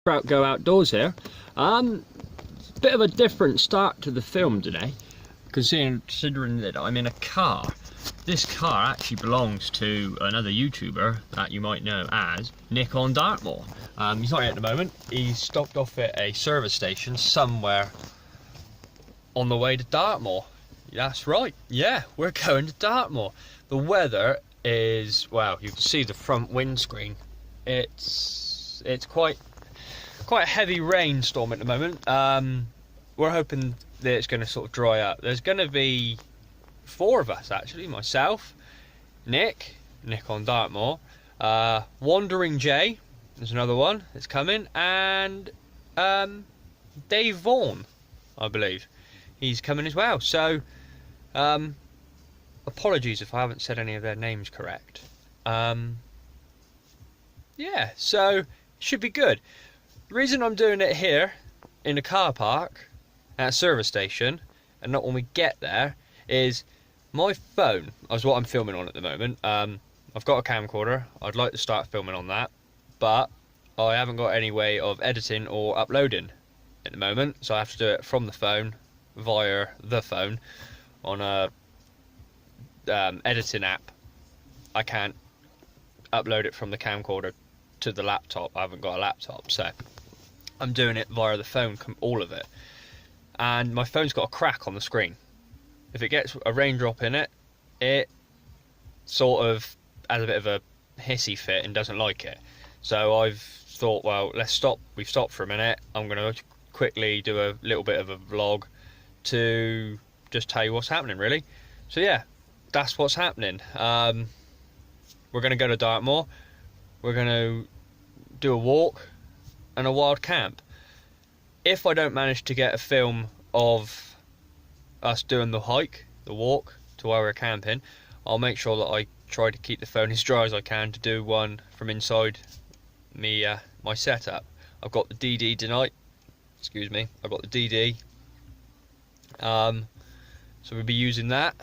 Sprout Go Outdoors here. Bit of a different start to the film today, considering that I'm in a car. This car actually belongs to another YouTuber that you might know as Nick on Dartmoor. He's not here at the moment. He's stopped off at a service station somewhere on the way to Dartmoor. That's right, yeah, we're going to Dartmoor. The weather is, well, you can see the front windscreen. It's quite a heavy rainstorm at the moment. We're hoping that it's going to sort of dry up. There's going to be 4 of us actually. Myself, Nick on Dartmoor, Wandering Jay, there's another one that's coming, and Dave Vaughan, I believe, he's coming as well. So apologies if I haven't said any of their names correct. Yeah, so it should be good. The reason I'm doing it here in a car park at a service station and not when we get there is my phone is what I'm filming on at the moment. I've got a camcorder. I'd like to start filming on that, but I haven't got any way of editing or uploading at the moment, so I have to do it from the phone via the phone on a editing app. I can't upload it from the camcorder to the laptop. I haven't got a laptop, so I'm doing it via the phone, all of it. And my phone's got a crack on the screen. If it gets a raindrop in it, it sort of has a bit of a hissy fit and doesn't like it. So I've thought, well, let's stop. We've stopped for a minute. I'm going to quickly do a little bit of a vlog to just tell you what's happening, really. So yeah, that's what's happening. We're going to go to Dartmoor. We're going to do a walk and a wild camp. If I don't manage to get a film of us doing the hike, the walk to where we're camping, I'll make sure that I try to keep the phone as dry as I can to do one from inside me my setup. I've got the DD tonight. Excuse me. I've got the DD. So we'll be using that.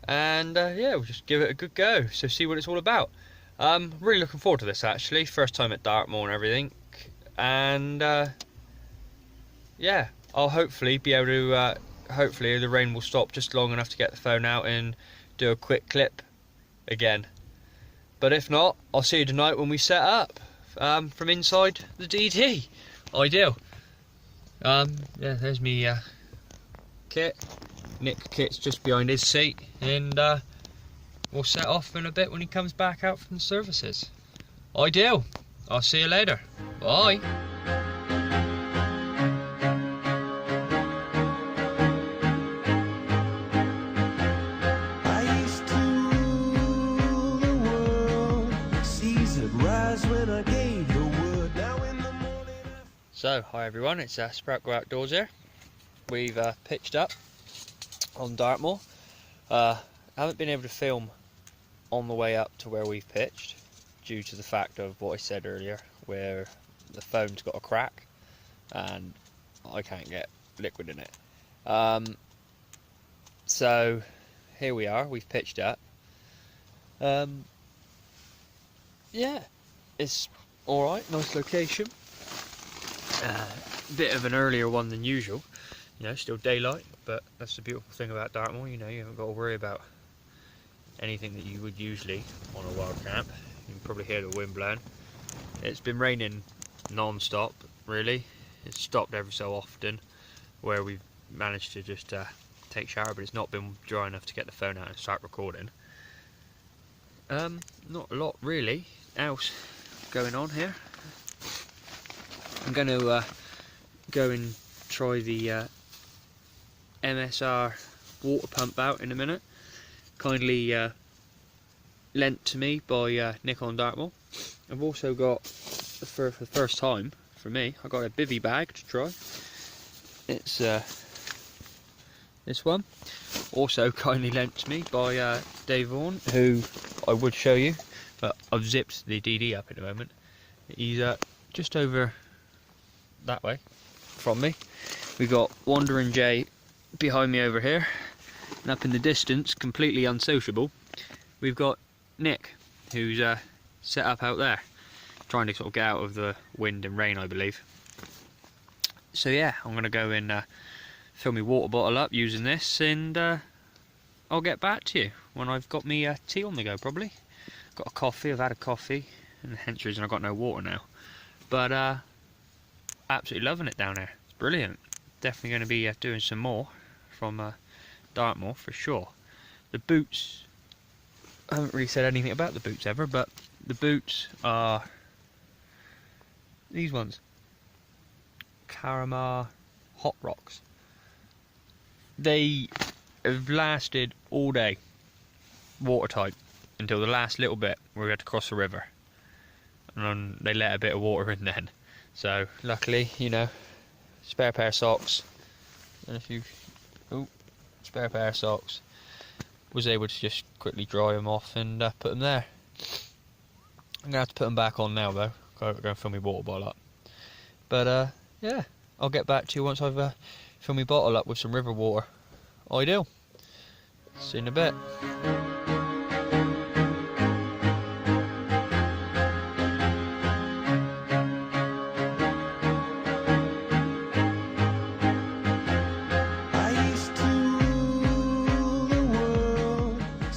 And yeah, we'll just give it a good go. So see what it's all about. Really looking forward to this actually. First time at Dartmoor and everything. And yeah, I'll hopefully be able to hopefully the rain will stop just long enough to get the phone out and do a quick clip again. But if not, I'll see you tonight when we set up from inside the DD. Ideal. Yeah, there's me kit. Nick's kit's just behind his seat, and we'll set off in a bit when he comes back out from the services. Ideal. I'll see you later. Bye. I used to rule the world, seas would rise when I gave the word. Now in the morning. So, hi everyone, it's Sprout Go Outdoors here. We've pitched up on Dartmoor. Haven't been able to film on the way up to where we've pitched due to the fact of what I said earlier, where the phone's got a crack and I can't get liquid in it. So here we are, we've pitched up. Yeah, it's alright, nice location. Bit of an earlier one than usual, you know, still daylight, but that's the beautiful thing about Dartmoor, you know, you haven't got to worry about anything that you would usually on a wild camp. You can probably hear the wind blowing. It's been raining non-stop, really. It's stopped every so often where we've managed to just take shower, but it's not been dry enough to get the phone out and start recording. Not a lot really else going on here. I'm going to go and try the MSR water pump out in a minute. Kindly lent to me by Nick on Dartmoor. I've also got, for the first time for me, I got a bivvy bag to try. It's this one, also kindly lent to me by Dave Vaughan, who I would show you, but I've zipped the DD up at the moment. He's just over that way from me. We've got Wandering Jay behind me over here, and up in the distance, completely unsociable, we've got Nick, who's set up out there, trying to sort of get out of the wind and rain, I believe. So yeah, I'm gonna go and fill my water bottle up using this, and I'll get back to you when I've got me tea on the go. Probably got a coffee. I've had a coffee, and hence the reason I've got no water now. But absolutely loving it down there. It's brilliant. Definitely going to be doing some more from Dartmoor for sure. The boots, I haven't really said anything about the boots ever, but the boots are these ones, Caramar Hot Rocks. They have lasted all day, watertight, until the last little bit where we had to cross the river, and they let a bit of water in then. So luckily, you know, spare pair of socks, and spare pair of socks, was able to just quickly dry them off and put them there. I'm gonna have to put them back on now though. Go and fill my water bottle up. But yeah, I'll get back to you once I've filled my bottle up with some river water. Ideal. See you in a bit.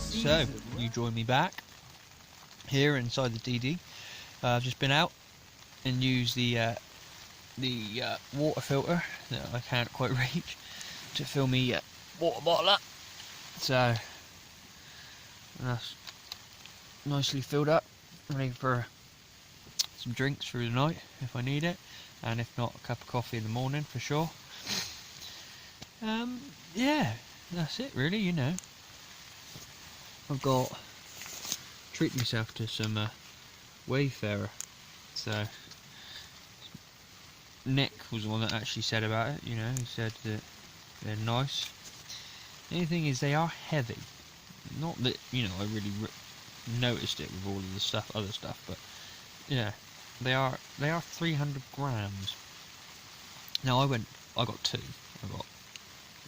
So, you join me back here inside the DD. I've just been out and used the water filter that I can't quite reach to fill me water bottle up. So that's nicely filled up, ready for some drinks through the night if I need it, and if not, a cup of coffee in the morning for sure. Yeah, that's it really, you know. I've got treat myself to some Wayfarer. So Nick was the one that actually said about it, you know, he said that they're nice. The only thing is they are heavy. Not that, you know, I really noticed it with all of the stuff, other stuff, but yeah, they are 300 grams. Now I got two. I got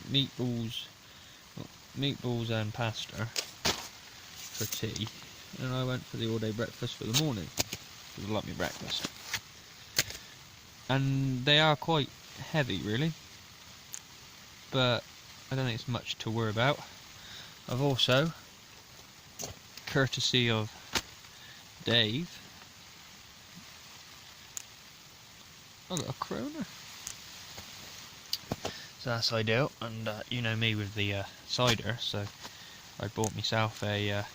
meatballs and pasta for tea, and I went for the all-day breakfast for the morning because I like my breakfast. And they are quite heavy, really, but I don't think it's much to worry about. I've also, courtesy of Dave, I got a Corona. So that's ideal, and you know me with the cider, so I bought myself a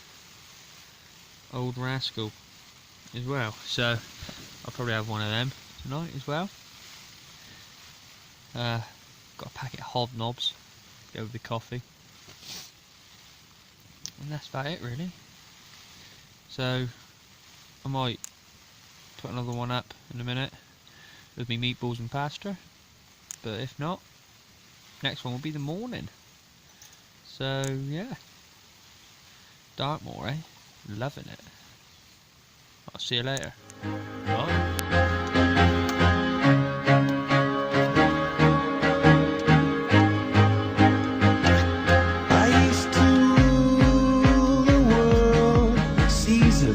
Old Rascal as well. So I'll probably have one of them tonight as well. Got a packet of Hobnobs, go with the coffee, and that's about it really. So I might put another one up in a minute with me meatballs and pasta, but if not, next one will be the morning. So yeah, Dartmoor, eh? Loving it. I'll see you later. Bye.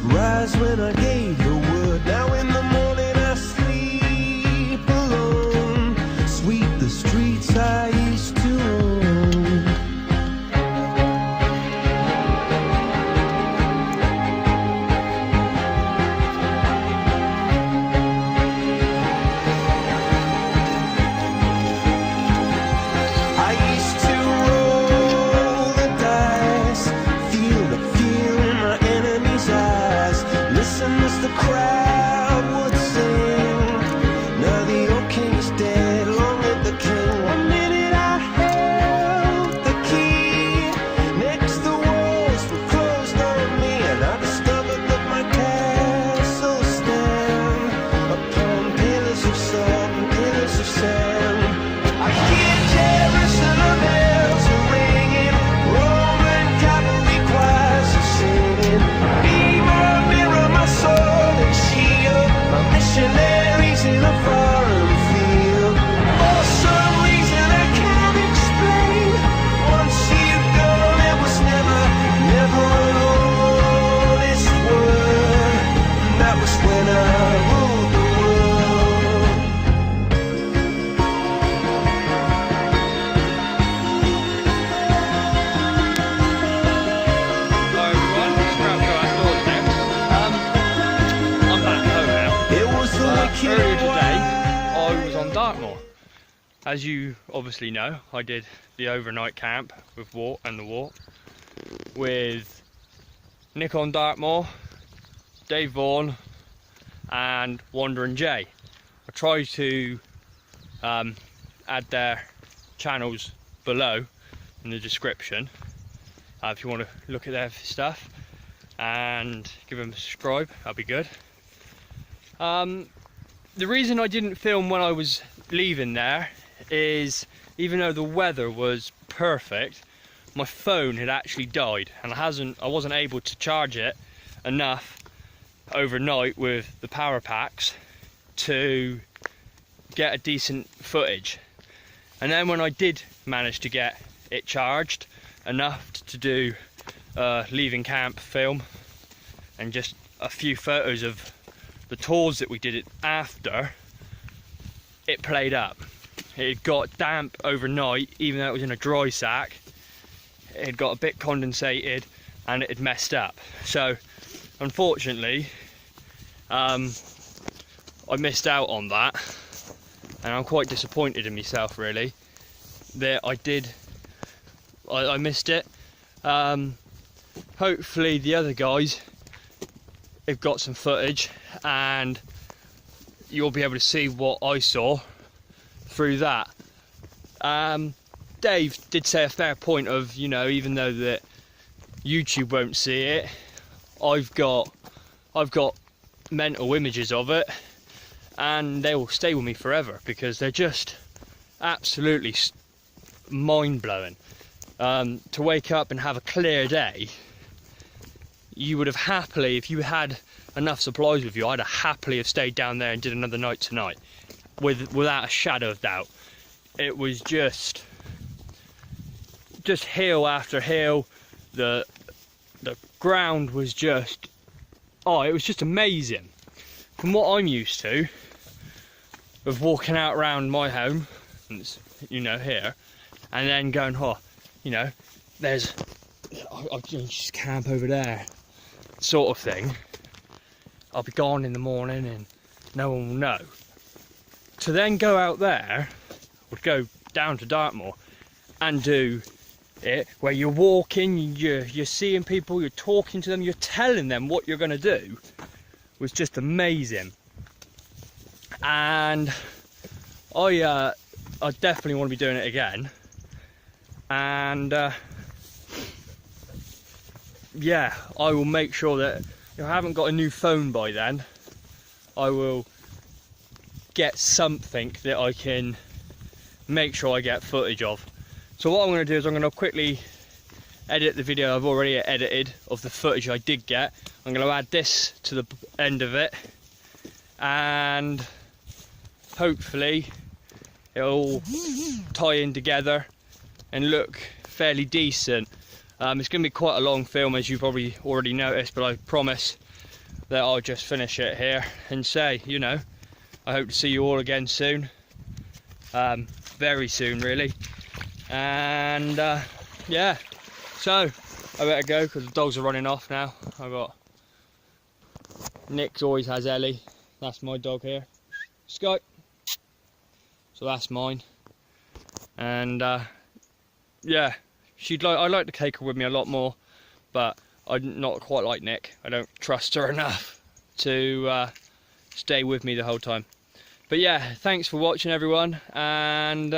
Rise when I gave the word. Now in the morning I sleep alone. Sweep the streets I used to own. earlier today I was on Dartmoor. As you obviously know, I did the overnight camp with Walt and the Walt with Nick on Dartmoor, Dave Vaughan and Wandering Jay. I tried to add their channels below in the description if you want to look at their stuff and give them a subscribe, that'd be good. The reason I didn't film when I was leaving there is, even though the weather was perfect, my phone had actually died and I wasn't able to charge it enough overnight with the power packs to get a decent footage. And then when I did manage to get it charged enough to do leaving camp film and just a few photos of the tours that we did it after, it played up. It got damp overnight, even though it was in a dry sack. It got a bit condensated and it had messed up. So unfortunately I missed out on that, and I'm quite disappointed in myself really that I missed it. Hopefully the other guys have got some footage and you'll be able to see what I saw through that. Dave did say a fair point of, you know, even though that YouTube won't see it, I've got mental images of it and they will stay with me forever because they're just absolutely mind-blowing. To wake up and have a clear day, you would have happily, if you had enough supplies with you, I'd have happily have stayed down there and did another night tonight without a shadow of doubt. It was just hill after hill. The ground was just, it was just amazing. From what I'm used to of walking out around my home, and it's, you know, here, and then going, you know, I'll just camp over there, sort of thing. I'll be gone in the morning and no one will know. To then go out there, or go down to Dartmoor and do it where you're walking, you're seeing people, you're talking to them, you're telling them what you're going to do, was just amazing. And I definitely want to be doing it again. And yeah, I will make sure that if I haven't got a new phone by then, I will get something that I can make sure I get footage of. So what I'm going to do is I'm going to quickly edit the video I've already edited of the footage I did get. I'm going to add this to the end of it and hopefully it'll tie in together and look fairly decent. It's going to be quite a long film, as you've probably already noticed, but I promise that I'll just finish it here and say, you know, I hope to see you all again soon. Very soon really. And yeah, so I better go because the dogs are running off now. I've got Nick's always has Ellie, that's my dog here, Sky, so that's mine. And yeah, I'd like to take her with me a lot more, but I'm not quite like Nick. I don't trust her enough to stay with me the whole time. But yeah, thanks for watching everyone, and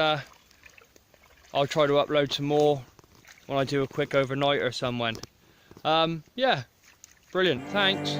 I'll try to upload some more when I do a quick overnight or somewhere. Yeah, brilliant, thanks.